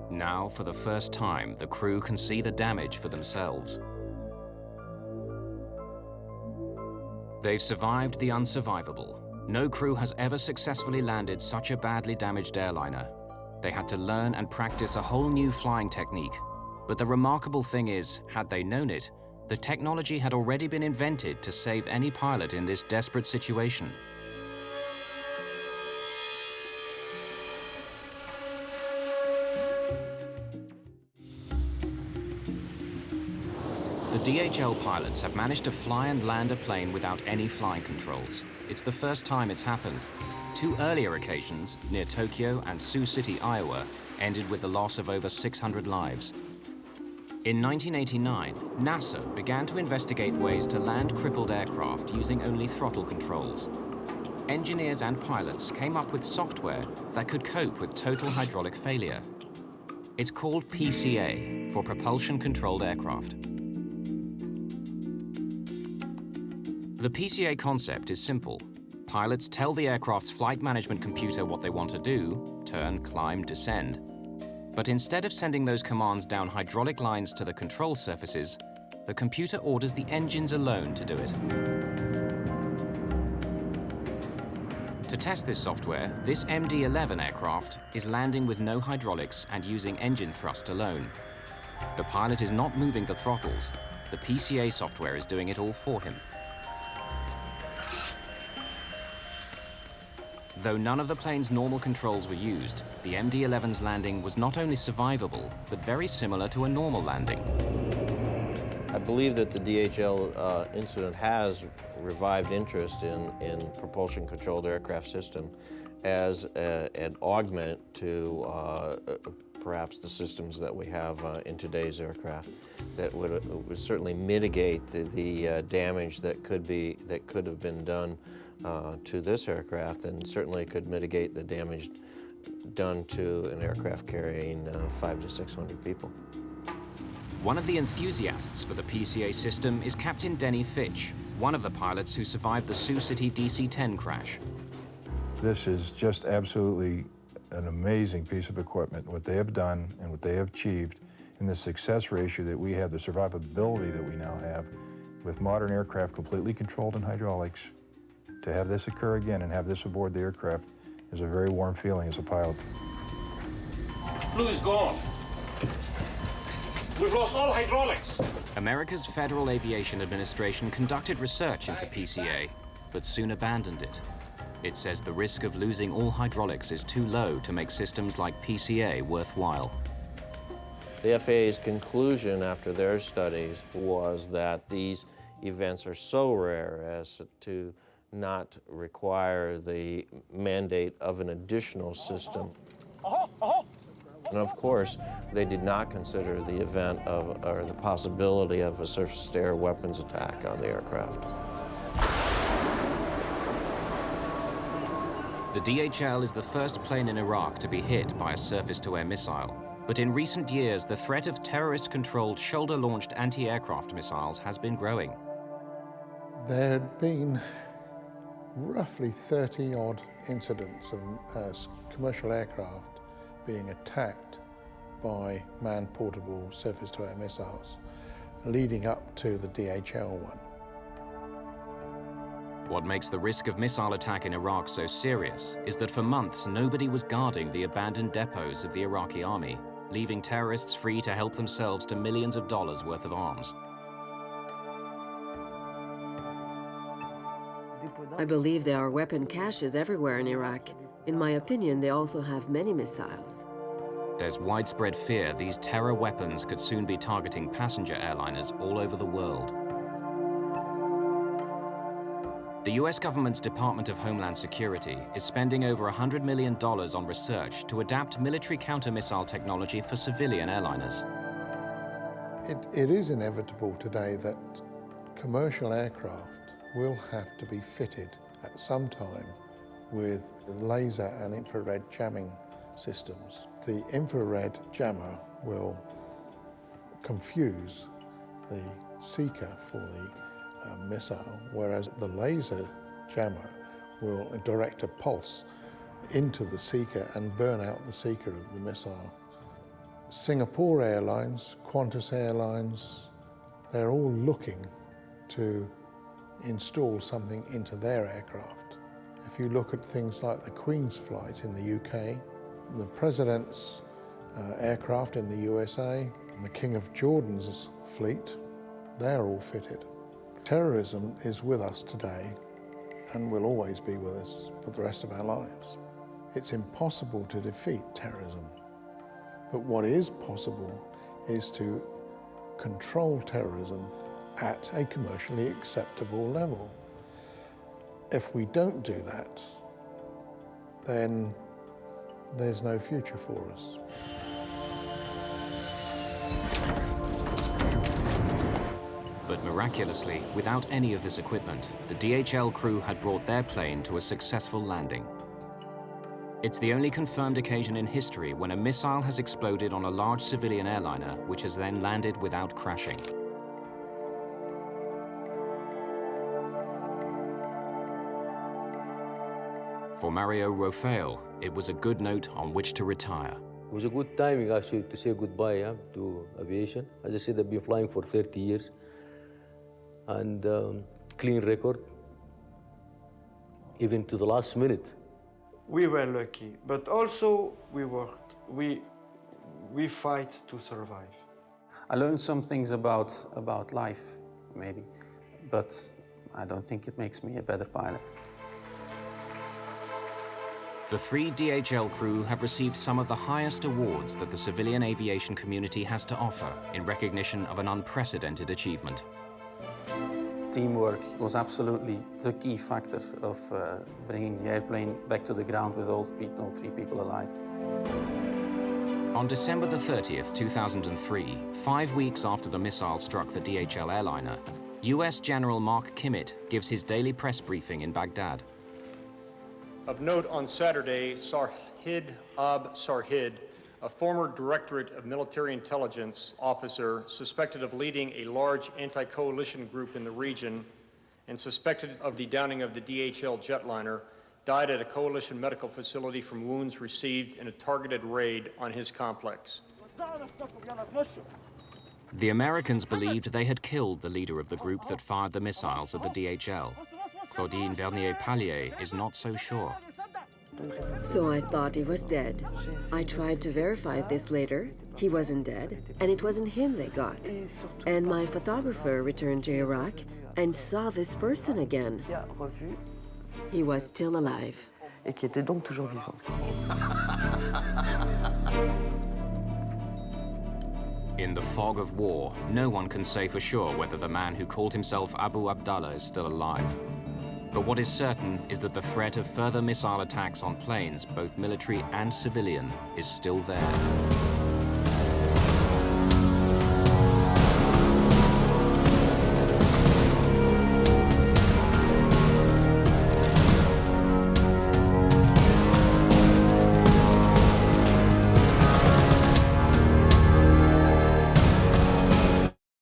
Now, for the first time, the crew can see the damage for themselves. They've survived the unsurvivable. No crew has ever successfully landed such a badly damaged airliner. They had to learn and practice a whole new flying technique. But the remarkable thing is, had they known it, the technology had already been invented to save any pilot in this desperate situation. The DHL pilots have managed to fly and land a plane without any flying controls. It's the first time it's happened. Two earlier occasions, near Tokyo and Sioux City, Iowa, ended with the loss of over 600 lives. In 1989, NASA began to investigate ways to land crippled aircraft using only throttle controls. Engineers and pilots came up with software that could cope with total hydraulic failure. It's called PCA, for Propulsion Controlled Aircraft. The PCA concept is simple. Pilots tell the aircraft's flight management computer what they want to do, turn, climb, descend. But instead of sending those commands down hydraulic lines to the control surfaces, the computer orders the engines alone to do it. To test this software, this MD-11 aircraft is landing with no hydraulics and using engine thrust alone. The pilot is not moving the throttles. The PCA software is doing it all for him. Though none of the plane's normal controls were used, the MD-11's landing was not only survivable, but very similar to a normal landing. I believe that the DHL incident has revived interest in propulsion-controlled aircraft system as an augment to perhaps the systems that we have in today's aircraft that would certainly mitigate the damage that could have been done to this aircraft, and certainly could mitigate the damage done to an aircraft carrying 500 to 600 people. One of the enthusiasts for the PCA system is Captain Denny Fitch, one of the pilots who survived the Sioux City DC-10 crash. This is just absolutely an amazing piece of equipment, what they have done and what they have achieved, and the success ratio that we have, the survivability that we now have with modern aircraft completely controlled in hydraulics. To have this occur again and have this aboard the aircraft is a very warm feeling as a pilot. Blue is gone. We've lost all hydraulics. America's Federal Aviation Administration conducted research into PCA, but soon abandoned it. It says the risk of losing all hydraulics is too low to make systems like PCA worthwhile. The FAA's conclusion after their studies was that these events are so rare as to not require the mandate of an additional system. And of course, they did not consider the event of, or the possibility of a surface-to-air weapons attack on the aircraft. The DHL is the first plane in Iraq to be hit by a surface-to-air missile. But in recent years, the threat of terrorist-controlled shoulder-launched anti-aircraft missiles has been growing. There had been roughly 30-odd incidents of commercial aircraft being attacked by manned portable surface-to-air missiles, leading up to the DHL one. What makes the risk of missile attack in Iraq so serious is that for months nobody was guarding the abandoned depots of the Iraqi army, leaving terrorists free to help themselves to millions of dollars worth of arms. I believe there are weapon caches everywhere in Iraq. In my opinion, they also have many missiles. There's widespread fear these terror weapons could soon be targeting passenger airliners all over the world. The US government's Department of Homeland Security is spending over $100 million on research to adapt military counter-missile technology for civilian airliners. It is inevitable today that commercial aircraft will have to be fitted at some time with laser and infrared jamming systems. The infrared jammer will confuse the seeker for the missile, whereas the laser jammer will direct a pulse into the seeker and burn out the seeker of the missile. Singapore Airlines, Qantas Airlines, they're all looking to install something into their aircraft. If you look at things like the Queen's flight in the UK, the President's aircraft in the USA, and the King of Jordan's fleet, they're all fitted. Terrorism is with us today and will always be with us for the rest of our lives. It's impossible to defeat terrorism, but what is possible is to control terrorism at a commercially acceptable level. If we don't do that, then there's no future for us. But miraculously, without any of this equipment, the DHL crew had brought their plane to a successful landing. It's the only confirmed occasion in history when a missile has exploded on a large civilian airliner, which has then landed without crashing. For Mario Rofael, it was a good note on which to retire. It was a good timing, actually, to say goodbye to aviation. As I said, I've been flying for 30 years. And clean record, even to the last minute. We were lucky, but also we worked. We fight to survive. I learned some things about life, maybe, but I don't think it makes me a better pilot. The 3 DHL crew have received some of the highest awards that the civilian aviation community has to offer in recognition of an unprecedented achievement. Teamwork was absolutely the key factor of bringing the airplane back to the ground with all 3 people alive. On December the 30th, 2003, 5 weeks after the missile struck the DHL airliner, US General Mark Kimmett gives his daily press briefing in Baghdad. Of note, on Saturday, Sarhid Sarhid, a former Directorate of Military Intelligence officer suspected of leading a large anti-coalition group in the region and suspected of the downing of the DHL jetliner, died at a coalition medical facility from wounds received in a targeted raid on his complex. The Americans believed they had killed the leader of the group that fired the missiles at the DHL. Claudine Vernier-Pallier is not so sure. So I thought he was dead. I tried to verify this later. He wasn't dead, and it wasn't him they got. And my photographer returned to Iraq and saw this person again. He was still alive. Et qui était donc toujours vivant. In the fog of war, no one can say for sure whether the man who called himself Abu Abdallah is still alive. But what is certain is that the threat of further missile attacks on planes, both military and civilian, is still there.